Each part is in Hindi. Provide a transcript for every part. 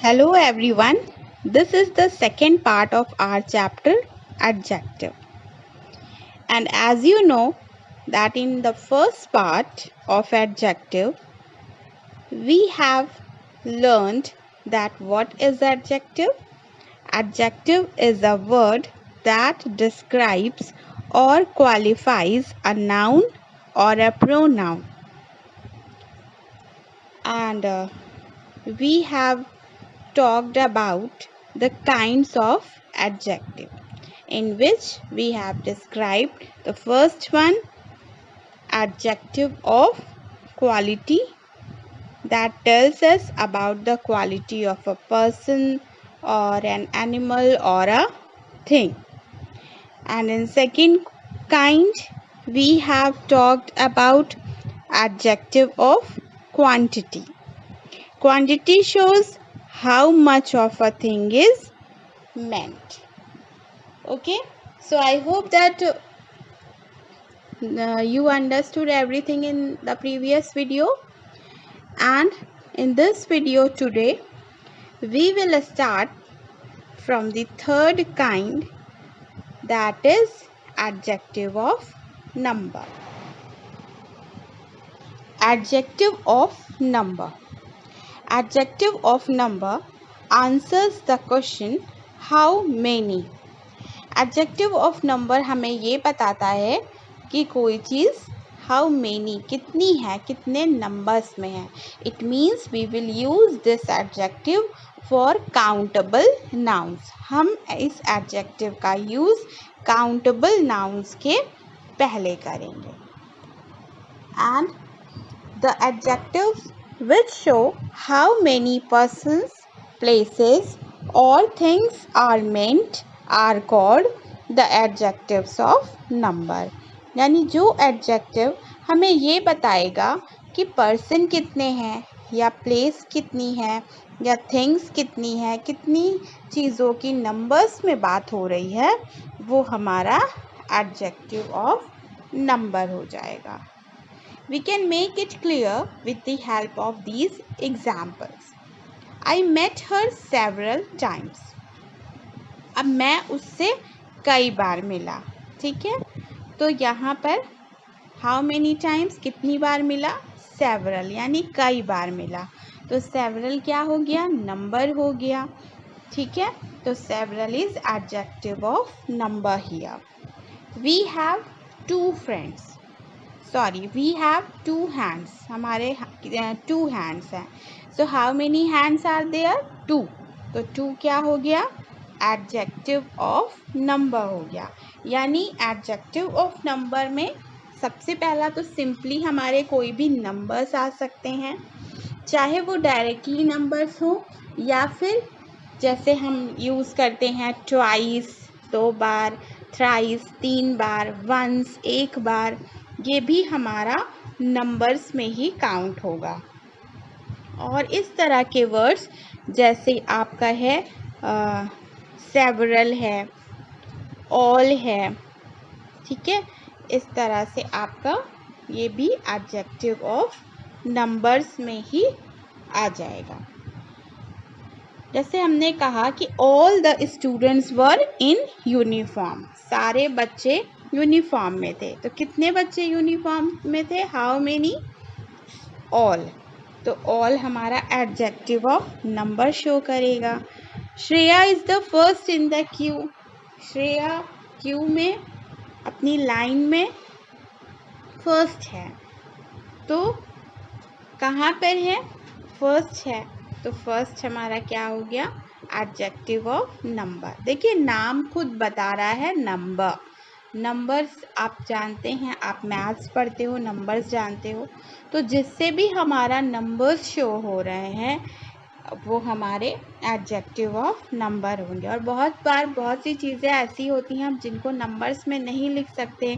Hello everyone, this is the second part of our chapter adjective. And as you know that in the first part of adjective, we have learned that what is adjective? Adjective is a word that describes or qualifies a noun or a pronoun. And we have talked about the kinds of adjective, in which we have described the first one, adjective of quality, that tells us about the quality of a person or an animal or a thing. And in second kind, we have talked about adjective of quantity. Quantity shows how much of a thing is meant. Okay, so I hope that you understood everything in the previous video, and in this video today we will start from the third kind, that is adjective of number. Adjective of number. Adjective of number answers the question how many. Adjective of number हमें ये बताता है कि कोई चीज़ हाउ मेनी कितनी है, कितने नंबर्स में है. It means we will use this adjective for countable nouns. हम इस एडजेक्टिव का यूज काउंटेबल नाउन्स के पहले करेंगे. And the adjectives which show how many persons, places और things are meant are called the adjectives of number. यानी जो एडजेक्टिव हमें ये बताएगा कि पर्सन कितने हैं, या प्लेस कितनी है, या थिंग्स कितनी है, कितनी चीज़ों की नंबर्स में बात हो रही है, वो हमारा एडजेक्टिव ऑफ नंबर हो जाएगा. We can make it clear with the help of these examples. I met her several times. अब मैं उससे कई बार मिला. ठीक है, तो यहाँ पर हाउ मेनी टाइम्स कितनी बार मिला, सेवरल यानी कई बार मिला. तो सेवरल क्या हो गया, नंबर हो गया. ठीक है, तो several is adjective of number here. We have two friends, sorry we have two hands. हमारे टू हैंड्स हैं. So how many hands are there, two. तो टू क्या हो गया, एडजेक्टिव ऑफ नंबर हो गया. यानी एडजेक्टिव ऑफ नंबर में सबसे पहला तो सिंपली हमारे कोई भी नंबर्स आ सकते हैं, चाहे वो डायरेक्टली नंबर्स हो, या फिर जैसे हम यूज़ करते हैं ट्वाइस, दो बार, थ्राइस, तीन बार, वंस, एक बार, ये भी हमारा नंबर्स में ही काउंट होगा. और इस तरह के वर्ड्स जैसे आपका है सेवरल है, ऑल है. ठीक है, इस तरह से आपका ये भी एडजेक्टिव ऑफ नंबर्स में ही आ जाएगा. जैसे हमने कहा कि all the students were in uniform. सारे बच्चे यूनिफॉर्म में थे. तो कितने बच्चे यूनिफॉर्म में थे, हाउ मेनी, ऑल. तो ऑल हमारा एडजेक्टिव ऑफ नंबर शो करेगा. Shreya is the first in the Q. Shreya Q में, अपनी लाइन में फर्स्ट है. तो कहाँ पर है, फर्स्ट है. तो फर्स्ट हमारा क्या हो गया, एडजेक्टिव ऑफ नंबर. देखिए नाम खुद बता रहा है नंबर. नंबर्स आप जानते हैं, आप मैथ्स पढ़ते हो, नंबर्स जानते हो. तो जिससे भी हमारा नंबर्स शो हो रहे हैं वो हमारे एडजेक्टिव ऑफ नंबर होंगे. और बहुत बार बहुत सी चीज़ें ऐसी होती हैं हम जिनको नंबर्स में नहीं लिख सकते,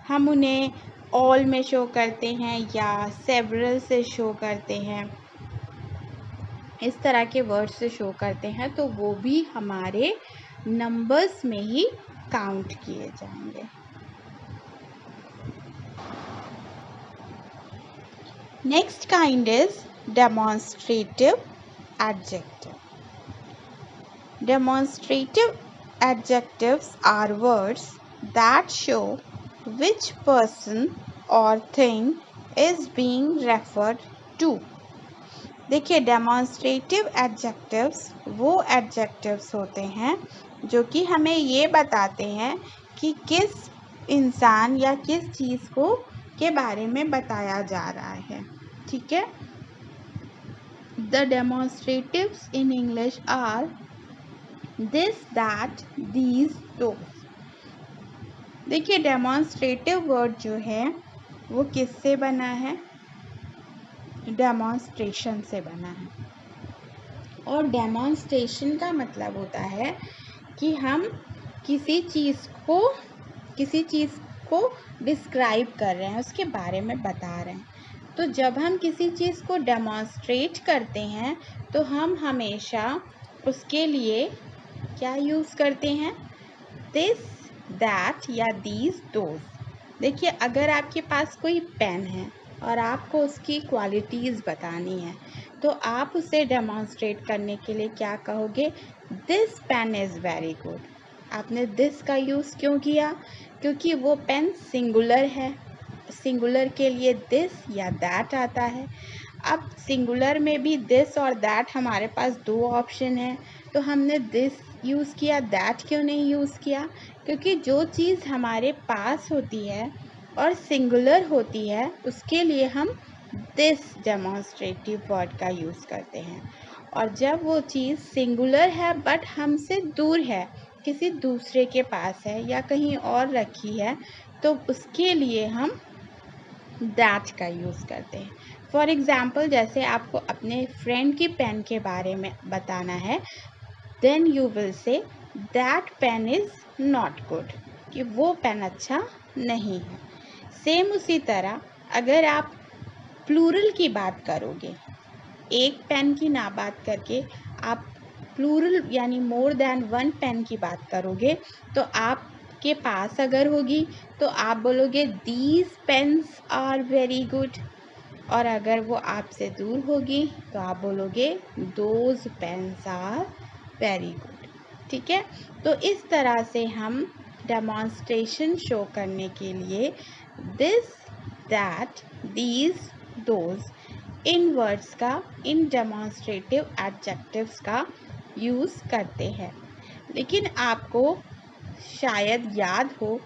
हम उन्हें ऑल में शो करते हैं या सेवरल से शो करते हैं, इस तरह के वर्ड से शो करते हैं. तो वो भी हमारे नंबर्स में ही काउंट किए जाएंगे. Next kind is demonstrative adjective. Demonstrative adjectives are words that show which person or thing is being referred to. देखिए, डेमॉन्स्ट्रेटिव एडजेक्टिव्स वो एडजेक्टिव्स होते हैं जो कि हमें ये बताते हैं कि किस इंसान या किस चीज़ को के बारे में बताया जा रहा है। ठीक है, the demonstratives in English are this, that, these, those. देखिए, डेमॉन्स्ट्रेटिव वर्ड जो है वो किससे बना है? डेमॉन्स्ट्रेशन से बना है। और डेमॉन्स्ट्रेशन का मतलब होता है कि हम किसी चीज़ को डिस्क्राइब कर रहे हैं, उसके बारे में बता रहे हैं। तो जब हम किसी चीज़ को डेमॉन्स्ट्रेट करते हैं तो हम हमेशा उसके लिए क्या यूज़ करते हैं? दिस, दैट या दीज, दोज। देखिए, अगर आपके पास कोई पेन है और आपको उसकी क्वालिटीज़ बतानी है तो आप उसे डेमॉन्स्ट्रेट करने के लिए क्या कहोगे? This pen is very good. आपने दिस का यूज़ क्यों किया? क्योंकि वो पेन सिंगुलर है, सिंगुलर के लिए दिस या दैट आता है। अब सिंगुलर में भी दिस और दैट हमारे पास दो ऑप्शन है, तो हमने दिस यूज़ किया, दैट क्यों नहीं यूज़ किया? क्योंकि जो चीज़ हमारे पास होती है और सिंगुलर होती है उसके लिए हम दिस डेमॉन्स्ट्रेटिव वर्ड का यूज़ करते हैं। और जब वो चीज़ सिंगुलर है बट हमसे दूर है, किसी दूसरे के पास है या कहीं और रखी है, तो उसके लिए हम दैट का यूज़ करते हैं। फॉर एग्ज़ाम्पल, जैसे आपको अपने फ्रेंड की पेन के बारे में बताना है, then you will say that pen is not good, कि वो पेन अच्छा नहीं है। सेम उसी तरह अगर आप प्लूरल की बात करोगे, एक पेन की ना बात करके आप प्लूरल यानी मोर देन वन पेन की बात करोगे, तो आपके पास अगर होगी तो आप बोलोगे these pens are very good, और अगर वो आपसे दूर होगी तो आप बोलोगे those pens are very good. ठीक है, तो इस तरह से हम डेमॉन्स्ट्रेशन शो करने के लिए this, that, these, those in words का, इन डेमॉन्स्ट्रेटिव एडजेक्टिव्स का यूज़ करते हैं। लेकिन आपको शायद याद हो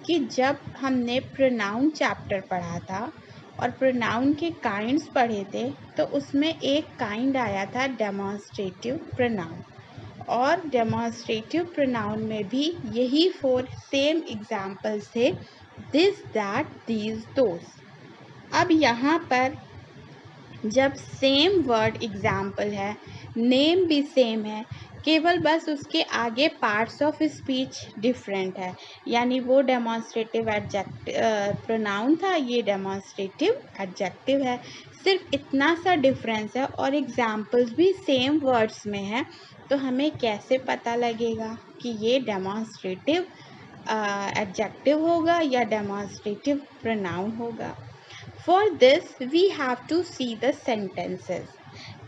कि जब हमने प्रोनाउन चैप्टर पढ़ा था और प्रोनाउन के काइंड्स पढ़े थे, तो उसमें एक काइंड आया था डेमॉन्स्ट्रेटिव प्रोनाउन, और डेमॉन्स्ट्रेटिव प्रोनाउन में भी यही 4 सेम एग्जाम्पल्स थे, दिस, दैट, दीज, दोज। अब यहाँ पर जब सेम वर्ड एग्जाम्पल है, नेम भी सेम है, केवल बस उसके आगे पार्ट्स ऑफ स्पीच डिफरेंट है, यानी वो डेमॉन्स्ट्रेटिव प्रोनाउन था, ये डेमॉन्स्ट्रेटिव एडजेक्टिव है, सिर्फ इतना सा डिफरेंस है और एग्जाम्पल्स भी सेम वर्ड्स में है, तो हमें कैसे पता लगेगा कि ये डेमॉन्स्ट्रेटिव एडजेक्टिव होगा या डेमॉन्स्ट्रेटिव प्रोनाउन होगा? For this we have to see the sentences.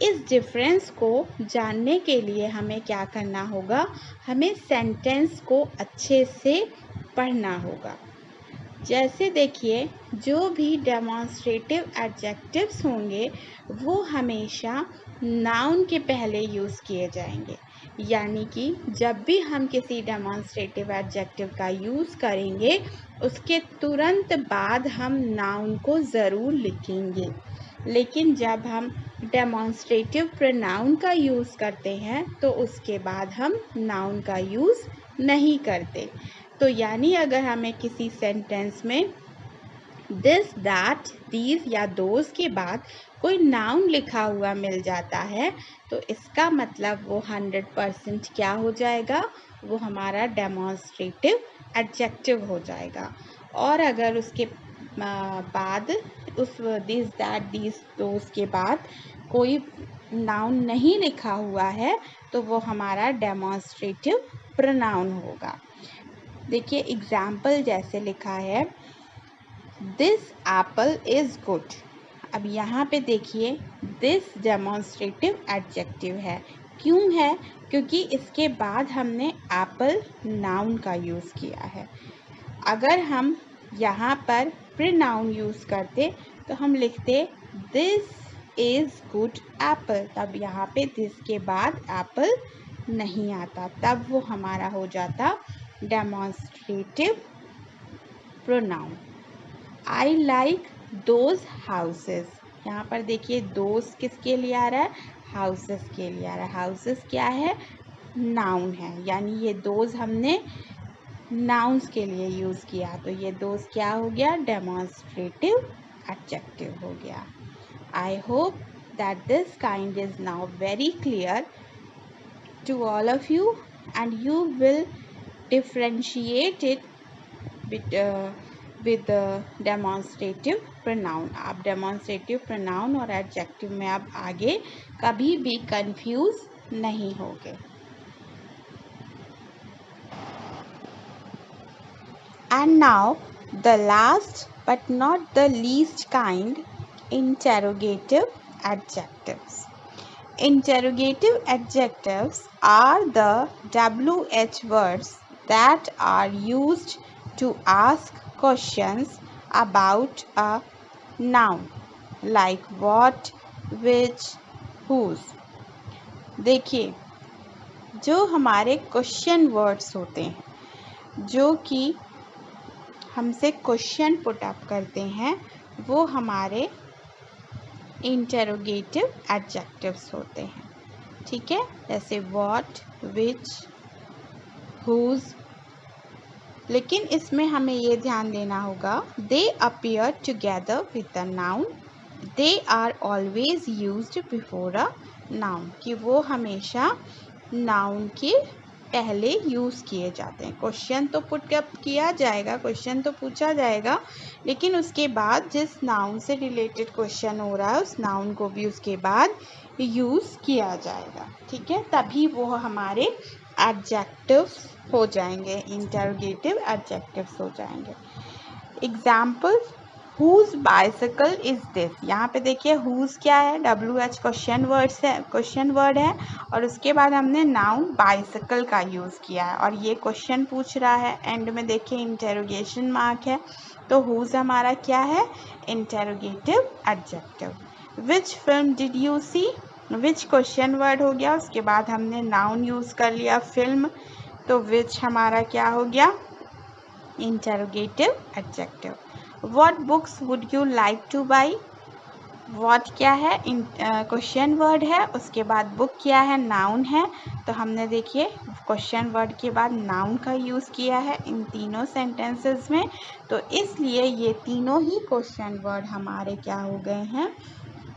इस डिफरेंस को जानने के लिए हमें क्या करना होगा? हमें सेंटेंस को अच्छे से पढ़ना होगा। जैसे देखिए, जो भी डेमॉन्स्ट्रेटिव एडजेक्टिव्स होंगे वो हमेशा नाउन के पहले यूज़ किए जाएंगे, यानी कि जब भी हम किसी डेमॉन्स्ट्रेटिव एडजेक्टिव का यूज़ करेंगे उसके तुरंत बाद हम नाउन को ज़रूर लिखेंगे। लेकिन जब हम डेमॉन्स्ट्रेटिव प्रोनाउन का यूज़ करते हैं तो उसके बाद हम नाउन का यूज़ नहीं करते। तो यानी अगर हमें किसी सेंटेंस में दिस, दैट, दीज या दोज के बाद कोई नाउन लिखा हुआ मिल जाता है तो इसका मतलब वो 100% क्या हो जाएगा? वो हमारा डेमॉन्स्ट्रेटिव एडजेक्टिव हो जाएगा। और अगर उसके बाद उस दिस, दैट, दीज, दोज के बाद कोई नाउन नहीं लिखा हुआ है तो वो हमारा डेमॉन्स्ट्रेटिव प्रोनाउन होगा। देखिए, एग्जाम्पल जैसे लिखा है, दिस एप्पल इज़ गुड। अब यहाँ पे देखिए, दिस डेमॉन्स्ट्रेटिव एडजेक्टिव है, क्यों है? क्योंकि इसके बाद हमने एप्पल नाउन का यूज़ किया है। अगर हम यहाँ पर प्रोनाउन यूज़ करते तो हम लिखते दिस इज़ गुड एप्पल, तब यहाँ पे दिस के बाद एप्पल नहीं आता, तब वो हमारा हो जाता demonstrative pronoun. I like those houses, यहाँ पर देखिए दोज किसके लिए आ रहा है? हाउसेस के लिए आ रहा है। हाउसेस क्या है? नाउन है, यानी ये दोज हमने नाउन्स के लिए यूज़ किया, तो ये दोज क्या हो गया? डेमॉन्स्ट्रेटिव एडजेक्टिव हो गया। I hope that this kind is now very clear to all of you and you will differentiate it with the demonstrative pronoun। आप demonstrative pronoun और adjective में आप आगे कभी भी confuse नहीं होगे। And now the last but not the least kind, interrogative adjectives। Interrogative adjectives are the WH words that are used to ask questions about a noun like what, which, whose। देखिए, जो हमारे क्वेश्चन वर्ड्स होते हैं, जो कि हमसे क्वेश्चन पुट अप करते हैं, वो हमारे इंटेरोगेटिव एडजेक्टिव्स होते हैं। ठीक है, जैसे व्हाट, विच, हुज। लेकिन इसमें हमें ये ध्यान देना होगा, they appear together with the noun, they are always used before a noun, कि वो हमेशा नाउन के पहले यूज़ किए जाते हैं। क्वेश्चन तो पुट अप किया जाएगा, क्वेश्चन तो पूछा जाएगा, लेकिन उसके बाद जिस नाउन से रिलेटेड क्वेश्चन हो रहा है उस नाउन को भी उसके बाद यूज़ किया जाएगा। ठीक है, तभी वो हमारे एडजेक्टिव्स हो जाएंगे, इंटरोगेटिव एडजेक्टिव्स हो जाएंगे। Examples, whose bicycle is this. यहाँ पे देखिए हुज क्या है? WH क्वेश्चन वर्ड्स है, क्वेश्चन वर्ड है, और उसके बाद हमने नाउन बाइसिकल का यूज़ किया है और ये क्वेश्चन पूछ रहा है। एंड में देखिए इंटेरोगेशन मार्क है, तो हुज हमारा क्या है? Interrogative adjective. Which film did you see? Which question word हो गया, उसके बाद हमने नाउन यूज़ कर लिया फिल्म, तो विच हमारा क्या हो गया? Interrogative adjective. What books would you like to buy? What क्या है? क्वेश्चन वर्ड है, उसके बाद बुक क्या है? नाउन है, तो हमने देखिए क्वेश्चन वर्ड के बाद नाउन का यूज़ किया है इन तीनों सेंटेंसेस में, तो इसलिए ये तीनों ही क्वेश्चन वर्ड हमारे क्या हो गए हैं?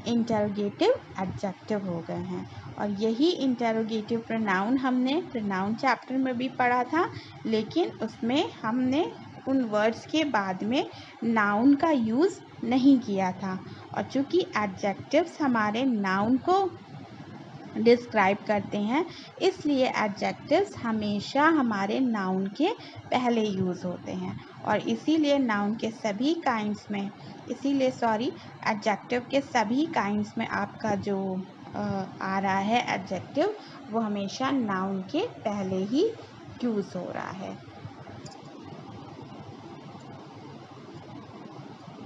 इंटेरोगेटिव एडजेक्टिव हो गए हैं। और यही इंटेरोगेटिव प्रोनाउन हमने प्रोनाउन चैप्टर में भी पढ़ा था, लेकिन उसमें हमने उन वर्ड्स के बाद में नाउन का यूज़ नहीं किया था। और चूँकि एडजेक्टिव्स हमारे नाउन को डिस्क्राइब करते हैं, इसलिए एडजेक्टिव्स हमेशा हमारे नाउन के पहले यूज़ होते हैं, और इसीलिए नाउन के सभी काइंड्स में एडजेक्टिव के सभी काइंड्स में आपका जो आ रहा है एडजेक्टिव, वो हमेशा नाउन के पहले ही यूज़ हो रहा है।